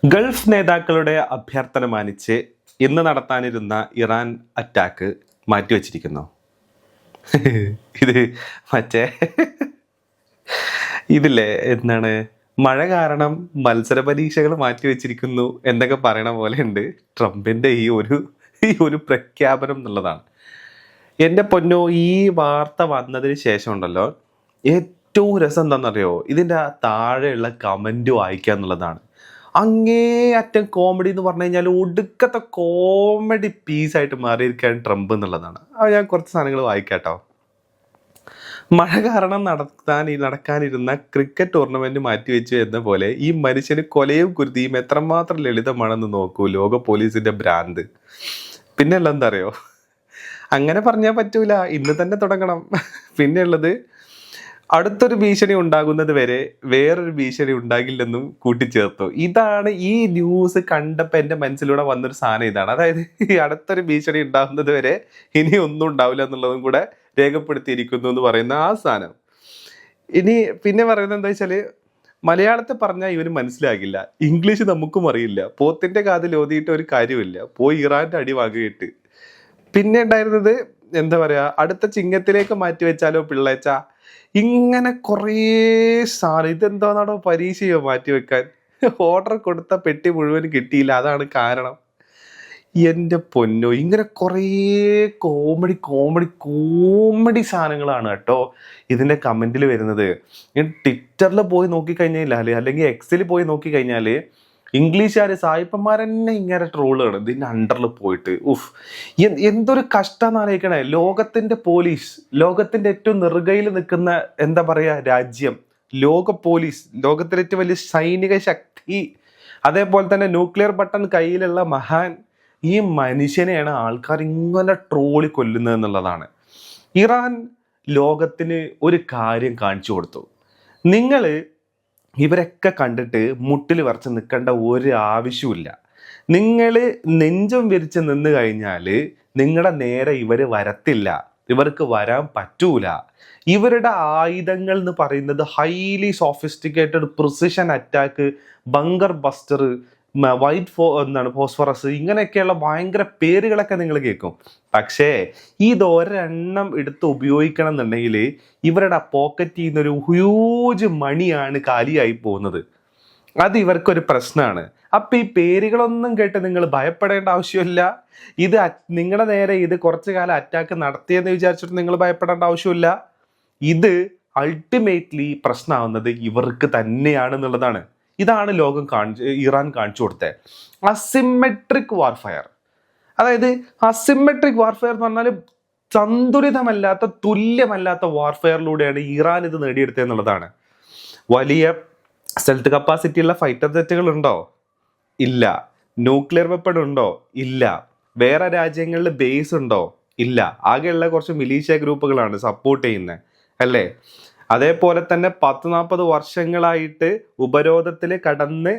Gulf നേതാക്കളുടെ അഭ്യർത്ഥന മാനിച്ച് ഇന്ന് നടത്താനിരുന്ന ഇറാൻ അറ്റാക്ക് മാറ്റിവെച്ചിരിക്കുന്നു. ഇത് മറ്റേ ഇതില്ലേ എന്താണ്, മഴ കാരണം മത്സര പരീക്ഷകൾ മാറ്റിവെച്ചിരിക്കുന്നു എന്നൊക്കെ പറയണ പോലെ ഉണ്ട് ട്രംപിന്റെ ഈ ഒരു പ്രഖ്യാപനം എന്നുള്ളതാണ്. എൻ്റെ പൊന്നോ, ഈ വാർത്ത വന്നതിന് ശേഷം ഉണ്ടല്ലോ, ഏറ്റവും രസം എന്താണെന്നറിയോ, ഇതിൻ്റെ താഴെയുള്ള കമൻറ്റ് വായിക്കുക എന്നുള്ളതാണ്. അങ്ങേയറ്റം കോമഡി എന്ന് പറഞ്ഞു കഴിഞ്ഞാൽ ഒടുക്കത്തെ കോമഡി പീസായിട്ട് മാറിയിരിക്കുകയാണ് ട്രംപ് എന്നുള്ളതാണ്. അത് ഞാൻ കുറച്ച് സാധനങ്ങൾ വായിക്കാട്ടോ. മഴ കാരണം നടക്കാനിരുന്ന ക്രിക്കറ്റ് ടൂർണമെന്റ് മാറ്റിവെച്ചു എന്ന പോലെ ഈ മനുഷ്യന് കൊലയും കുരുതിയും എത്രമാത്രം ലളിതമാണെന്ന് നോക്കൂ ലോക പോലീസിന്റെ ഭ്രാന്ത്. പിന്നെ ഉള്ളത് എന്താ അറിയോ, അങ്ങനെ പറഞ്ഞാൽ പറ്റൂല, ഇന്ന് തന്നെ തുടങ്ങണം. പിന്നെ ഉള്ളത്, അടുത്തൊരു ഭീഷണി ഉണ്ടാകുന്നത് വരെ വേറൊരു ഭീഷണി ഉണ്ടാകില്ലെന്നും കൂട്ടിച്ചേർത്തു. ഇതാണ് ഈ ന്യൂസ് കണ്ടപ്പോൾ എൻ്റെ മനസ്സിലൂടെ വന്നൊരു സാധനം ഇതാണ്. അതായത് ഈ അടുത്തൊരു ഭീഷണി ഉണ്ടാകുന്നത് വരെ ഇനി ഒന്നും ഉണ്ടാവില്ല എന്നുള്ളതും കൂടെ രേഖപ്പെടുത്തിയിരിക്കുന്നു എന്ന് പറയുന്ന ആ സാധനം. ഇനി പിന്നെ പറയുന്നത് എന്താ വെച്ചാൽ, മലയാളത്തിൽ പറഞ്ഞാൽ ഇവന് മനസ്സിലാകില്ല, ഇംഗ്ലീഷ് നമുക്കും അറിയില്ല, പോത്തിന്റെ കാതിൽ ഓതിയിട്ട് ഒരു കാര്യമില്ല, പോയി ഇറാന്റെ അടി വാങ്ങിയിട്ട്. പിന്നെ ഉണ്ടായിരുന്നത് എന്താ പറയാ, അടുത്ത ചിങ്ങത്തിലേക്ക് മാറ്റി വെച്ചാലോ പിള്ളേച്ച, ഇങ്ങനെ കുറേ സാധനം. ഇതെന്താണോ പരീക്ഷയോ മാറ്റി വെക്കാൻ, ഓർഡർ കൊടുത്ത പെട്ടി മുഴുവൻ കിട്ടിയില്ല, അതാണ് കാരണം. എൻ്റെ പൊന്നോ, ഇങ്ങനെ കുറേ കോമഡി കോമഡി കോമഡി സാധനങ്ങളാണ് കേട്ടോ ഇതിൻ്റെ കമൻറ്റിൽ വരുന്നത്. ട്വിറ്ററിൽ പോയി നോക്കിക്കഴിഞ്ഞാൽ, അല്ലെങ്കിൽ എക്സിൽ പോയി നോക്കിക്കഴിഞ്ഞാൽ ഇംഗ്ലീഷുകാർ സായിപ്പന്മാരെന്നെ ഇങ്ങനെ ട്രോളാണ് ഇതിൻ്റെ അണ്ടറിൽ പോയിട്ട്. എന്തൊരു കഷ്ടം ആലോചിക്കണേ. ലോകത്തിൻ്റെ പോലീസ്, ലോകത്തിൻ്റെ ഏറ്റവും നെറുകയിൽ നിൽക്കുന്ന എന്താ പറയുക രാജ്യം, ലോക പോലീസ്, ലോകത്തിലെ ഏറ്റവും വലിയ സൈനിക ശക്തി, അതേപോലെ തന്നെ ന്യൂക്ലിയർ ബട്ടൺ കയ്യിലുള്ള മഹാൻ, ഈ മനുഷ്യനെയാണ് ആൾക്കാർ ഇങ്ങനെ ട്രോളി കൊല്ലുന്നത് എന്നുള്ളതാണ്. ഇറാൻ ലോകത്തിന് ഒരു കാര്യം കാണിച്ചു കൊടുത്തു. നിങ്ങൾ ഇവരൊക്കെ കണ്ടിട്ട് മുട്ടിൽ വരച്ച് നിൽക്കേണ്ട ഒരു ആവശ്യമില്ല. നിങ്ങൾ നെഞ്ചും വിരിച്ച് നിന്ന് കഴിഞ്ഞാൽ നിങ്ങളുടെ നേരെ ഇവർ വരത്തില്ല, ഇവർക്ക് വരാൻ പറ്റൂല. ഇവരുടെ ആയുധങ്ങൾ എന്ന് പറയുന്നത് highly sophisticated precision attack, bunker buster, phosphorus, ഇങ്ങനെയൊക്കെയുള്ള ഭയങ്കര പേരുകളൊക്കെ നിങ്ങൾ കേൾക്കും. പക്ഷേ ഇതൊരെണ്ണം എടുത്ത് ഉപയോഗിക്കണം എന്നുണ്ടെങ്കിൽ ഇവരുടെ പോക്കറ്റിൽ നിന്നൊരു ഹ്യൂജ് മണിയാണ് കാലിയായി പോകുന്നത്. അത് ഇവർക്കൊരു പ്രശ്നമാണ്. അപ്പം ഈ പേരുകളൊന്നും കേട്ട് നിങ്ങൾ ഭയപ്പെടേണ്ട ആവശ്യമില്ല. ഇത് നിങ്ങളുടെ നേരെ ഇത് കുറച്ചു കാലം അറ്റാക്ക് നടത്തിയെന്ന് വിചാരിച്ചിട്ട് നിങ്ങൾ ഭയപ്പെടേണ്ട ആവശ്യമില്ല. ഇത് അൾട്ടിമേറ്റ്ലി പ്രശ്നമാവുന്നത് ഇവർക്ക് തന്നെയാണെന്നുള്ളതാണ്. ഇതാണ് ഇറാൻ കാണിച്ചു കൊടുത്തത് അസിമെട്രിക് വാർഫെയർ. അതായത് അസിമെട്രിക് വാർഫെയർ എന്ന് പറഞ്ഞാൽ സന്തുലിതമല്ലാത്ത, തുല്യമല്ലാത്ത വാർഫെയറിലൂടെയാണ് ഇറാൻ ഇത് നേടിയെടുത്തതെന്നുള്ളതാണ്. വലിയ stealth കപ്പാസിറ്റി ഉള്ള ഫൈറ്റർ ജെറ്റുകൾ ഉണ്ടോ? ഇല്ല. ന്യൂക്ലിയർ വെപ്പൺ ഉണ്ടോ? ഇല്ല. വേറെ രാജ്യങ്ങളിൽ ബേസ് ഉണ്ടോ? ഇല്ല. ആകെയുള്ള കുറച്ച് മിലീഷ്യ ഗ്രൂപ്പുകളാണ് സപ്പോർട്ട് ചെയ്യുന്നത്, അല്ലേ? അതേപോലെ തന്നെ 10-40 വർഷങ്ങളായിട്ട് ഉപരോധത്തിൽ കടന്ന്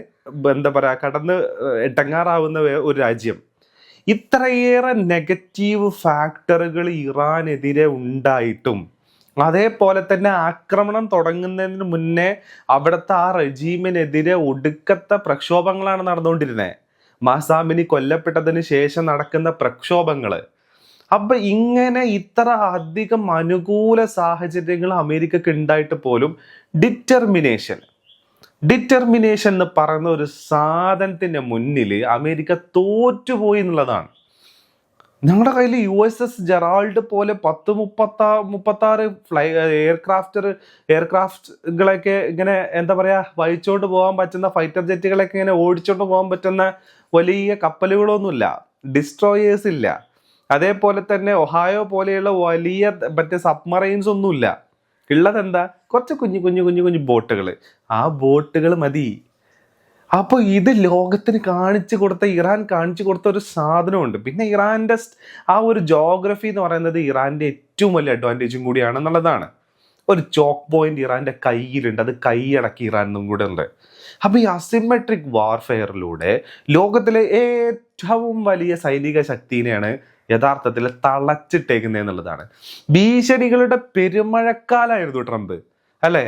എട്ടങ്ങാറാവുന്ന ഒരു രാജ്യം. ഇത്രയേറെ നെഗറ്റീവ് ഫാക്ടറുകൾ ഇറാനെതിരെ ഉണ്ടായിട്ടും, അതേപോലെ തന്നെ ആക്രമണം തുടങ്ങുന്നതിന് മുന്നേ അവിടുത്തെ ആ റെജീമിനെതിരെ ഒടുക്കത്തെ പ്രക്ഷോഭങ്ങളാണ് നടന്നുകൊണ്ടിരുന്നത്. മാസാമിനി കൊല്ലപ്പെട്ടതിന് ശേഷം നടക്കുന്ന പ്രക്ഷോഭങ്ങൾ. അപ്പൊ ഇങ്ങനെ ഇത്ര അധികം അനുകൂല സാഹചര്യങ്ങൾ അമേരിക്കക്ക് ഉണ്ടായിട്ട് പോലും ഡിറ്റർമിനേഷൻ എന്ന് പറയുന്ന ഒരു സാധനത്തിന്റെ മുന്നിൽ അമേരിക്ക തോറ്റുപോയി എന്നുള്ളതാണ്. ഞങ്ങളുടെ കയ്യിൽ USS ജെറാൾഡ് പോലെ 36 എയർക്രാഫ്റ്റുകളൊക്കെ ഇങ്ങനെ എന്താ പറയാ വഹിച്ചോണ്ട് പോകാൻ പറ്റുന്ന ഫൈറ്റർ ജെറ്റുകളൊക്കെ ഇങ്ങനെ ഓടിച്ചോണ്ട് പോകാൻ പറ്റുന്ന വലിയ കപ്പലുകളൊന്നുമില്ല, ഡിസ്ട്രോയേഴ്സ് ഇല്ല. അതേപോലെ തന്നെ ഒഹായോ പോലെയുള്ള വലിയ സബ്മറൈൻസ് ഒന്നുമില്ല. ഉള്ളത് എന്താ, കുറച്ച് കുഞ്ഞു ബോട്ടുകൾ. ആ ബോട്ടുകൾ മതി. അപ്പോൾ ഇത് ലോകത്തിന് ഇറാൻ കാണിച്ചു കൊടുത്ത ഒരു സാധനമുണ്ട്. പിന്നെ ഇറാൻ്റെ ആ ഒരു ജോഗ്രഫി എന്ന് പറയുന്നത് ഇറാൻ്റെ ഏറ്റവും വലിയ അഡ്വാൻറ്റേജും കൂടിയാണെന്നുള്ളതാണ്. ഒരു ചോക്ക് പോയിന്റ് ഇറാൻ്റെ കയ്യിലുണ്ട്, അത് കൈയടക്കി ഇറാനും കൂടെ ഉണ്ട്. അപ്പോൾ ഈ അസിമെട്രിക് വാർഫെയറിലൂടെ ലോകത്തിലെ ഏറ്റവും വലിയ സൈനിക ശക്തിനെയാണ് യഥാർത്ഥത്തിൽ തളച്ചിട്ടേക്കുന്നത് എന്നുള്ളതാണ്. ഭീഷണികളുടെ പെരുമഴക്കാലായിരുന്നു ട്രംപ്, അല്ലേ?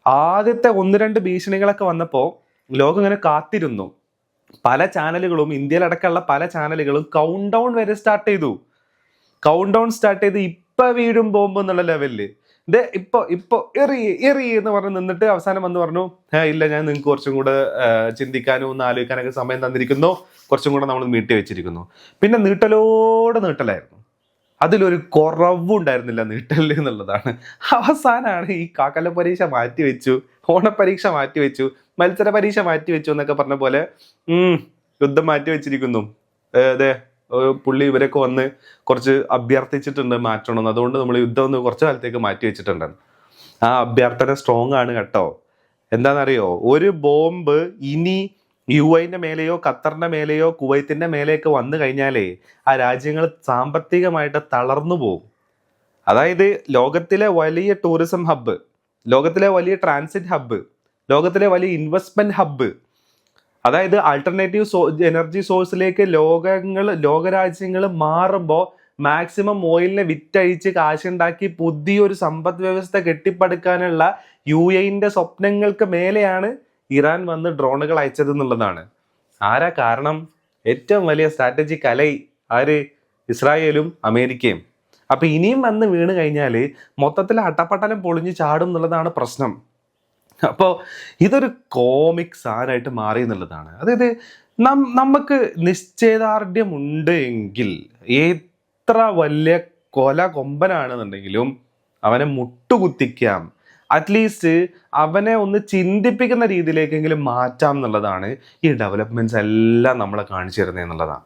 ആദ്യത്തെ 1-2 ഭീഷണികളൊക്കെ വന്നപ്പോൾ ലോകം ഇങ്ങനെ കാത്തിരുന്നു, പല ചാനലുകളും, ഇന്ത്യയിലടക്കമുള്ള പല ചാനലുകളും കൗണ്ട് ഡൗൺ വരെ സ്റ്റാർട്ട് ചെയ്തു. ഇപ്പൊ വീഴും ബോംബ് എന്നുള്ള ലെവലില് ഇപ്പൊ എറി എന്ന് പറഞ്ഞ് നിന്നിട്ട് അവസാനം വന്ന് പറഞ്ഞു, ഇല്ല, ഞാൻ നിങ്ങൾക്ക് കുറച്ചും കൂടെ ചിന്തിക്കാനും ഒന്ന് ആലോചിക്കാനൊക്കെ സമയം തന്നിരിക്കുന്നു, കുറച്ചും കൂടെ നമ്മൾ നീട്ടി വെച്ചിരിക്കുന്നു. പിന്നെ നീട്ടലായിരുന്നു. അതിലൊരു കുറവുണ്ടായിരുന്നില്ല നീട്ടല് എന്നുള്ളതാണ്. അവസാനമാണ് ഈ കാക്കല പരീക്ഷ മാറ്റിവെച്ചു, ഓണപ്പരീക്ഷ മാറ്റിവെച്ചു, മത്സര പരീക്ഷ മാറ്റിവെച്ചു എന്നൊക്കെ പറഞ്ഞ പോലെ യുദ്ധം മാറ്റിവെച്ചിരിക്കുന്നു. അതെ, പുള്ളി ഇവരൊക്കെ വന്ന് കുറച്ച് അഭ്യർത്ഥിച്ചിട്ടുണ്ട് മാറ്റണമെന്ന്, അതുകൊണ്ട് നമ്മൾ യുദ്ധം ഒന്ന് കുറച്ചു കാലത്തേക്ക് മാറ്റി വെച്ചിട്ടുണ്ട്. ആ അഭ്യർത്ഥന സ്ട്രോങ് ആണ് കേട്ടോ. എന്താണെന്നറിയോ, ഒരു ബോംബ് ഇനി UAE മേലെയോ ഖത്തറിന്റെ മേലെയോ കുവൈത്തിന്റെ മേലെയൊക്കെ വന്നു കഴിഞ്ഞാലേ ആ രാജ്യങ്ങൾ സാമ്പത്തികമായിട്ട് തളർന്നു പോകും. അതായത് ലോകത്തിലെ വലിയ ടൂറിസം ഹബ്ബ്, ലോകത്തിലെ വലിയ ട്രാൻസിറ്റ് ഹബ്ബ്, ലോകത്തിലെ വലിയ ഇൻവെസ്റ്റ്മെന്റ് ഹബ്ബ്, അതായത് ആൾട്ടർനേറ്റീവ് എനർജി സോഴ്സിലേക്ക് ലോകരാജ്യങ്ങൾ മാറുമ്പോൾ മാക്സിമം ഓയിലിനെ വിറ്റഴിച്ച് കാശുണ്ടാക്കി പുതിയൊരു സമ്പദ് വ്യവസ്ഥ കെട്ടിപ്പടുക്കാനുള്ള UAE സ്വപ്നങ്ങൾക്ക് മേലെയാണ് ഇറാൻ വന്ന് ഡ്രോണുകൾ അയച്ചത് എന്നുള്ളതാണ്. ആരാ കാരണം? ഏറ്റവും വലിയ സ്ട്രാറ്റജിക് അലൈ ആര്? ഇസ്രായേലും അമേരിക്കയും. അപ്പൊ ഇനിയും വന്ന് വീണ് കഴിഞ്ഞാൽ മൊത്തത്തിൽ അട്ടപ്പട്ടലം പൊളിഞ്ഞ് ചാടും എന്നുള്ളതാണ് പ്രശ്നം. അപ്പോൾ ഇതൊരു കോമിക് സാധനമായിട്ട് മാറി എന്നുള്ളതാണ്. അതായത് നമുക്ക് നിശ്ചയദാർഢ്യമുണ്ട് എങ്കിൽ എത്ര വലിയ കൊമ്പനാണെന്നുണ്ടെങ്കിലും അവനെ മുട്ടുകുത്തിക്കാം, അറ്റ്ലീസ്റ്റ് അവനെ ഒന്ന് ചിന്തിപ്പിക്കുന്ന രീതിയിലേക്കെങ്കിലും മാറ്റാം എന്നുള്ളതാണ് ഈ ഡെവലപ്മെന്റ്സ് എല്ലാം നമ്മളെ കാണിച്ചു തരുന്നത് എന്നുള്ളതാണ്.